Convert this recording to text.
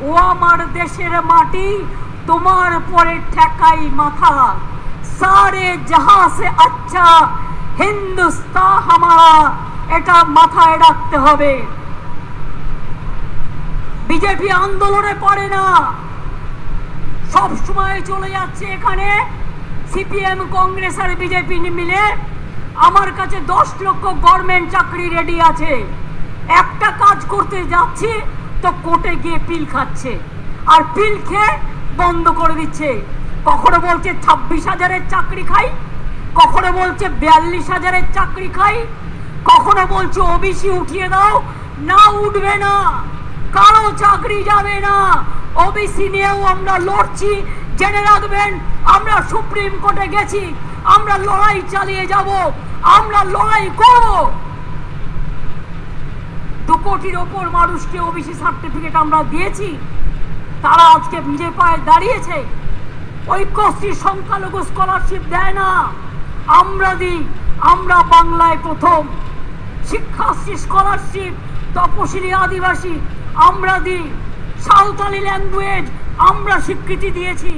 ও আমার দেশের মাটি তোমার পরে ঠেকাই মাথা, সারে জাহাঁ সে আচ্ছা হিন্দুস্তান হামারা, এটা মাথায় রাখতে হবে। বিজেপি আন্দোলনে পড়ে না, সব সময় চলে যাচ্ছে এখানে সিপিএম কংগ্রেস আর বিজেপি মিলে। আমার কাছে 10 লক্ষ গভর্নমেন্ট চাকরি রেডি আছে, একটা কাজ করতে যাচ্ছি তো কোর্টে গিয়ে পিল খাচ্ছে, আর পিল খেয়ে বন্ধ করে দিচ্ছে। কখনো বলছে 26,000-এর চাকরি খাই, কখনো বলছে 42,000-এর চাকরি খাই, কখনো বলছে ওবিসি উঠিয়ে দাও। না, উঠবে না, কারো চাকরি যাবে না। ওবিসি নিয়েও আমরা লড়ছি, জেনে রাখবেন। আমরা সুপ্রিম কোর্টে গেছি, আমরা লড়াই চালিয়ে যাব, আমরা লড়াই করব। 2 কোটির ওপর মানুষকে ওবিসি সার্টিফিকেট আমরা দিয়েছি, তারা আজকে নিজের পায়ে দাঁড়িয়েছে। ঐক্যশ্রী সংখ্যালঘু স্কলারশিপ দেয় না, আমরা দিই। আমরা বাংলায় প্রথম শিক্ষাশ্রী স্কলারশিপ তপশিলি আদিবাসী আমরা দিই। সাঁওতালি ল্যাঙ্গুয়েজ আমরা স্বীকৃতি দিয়েছি।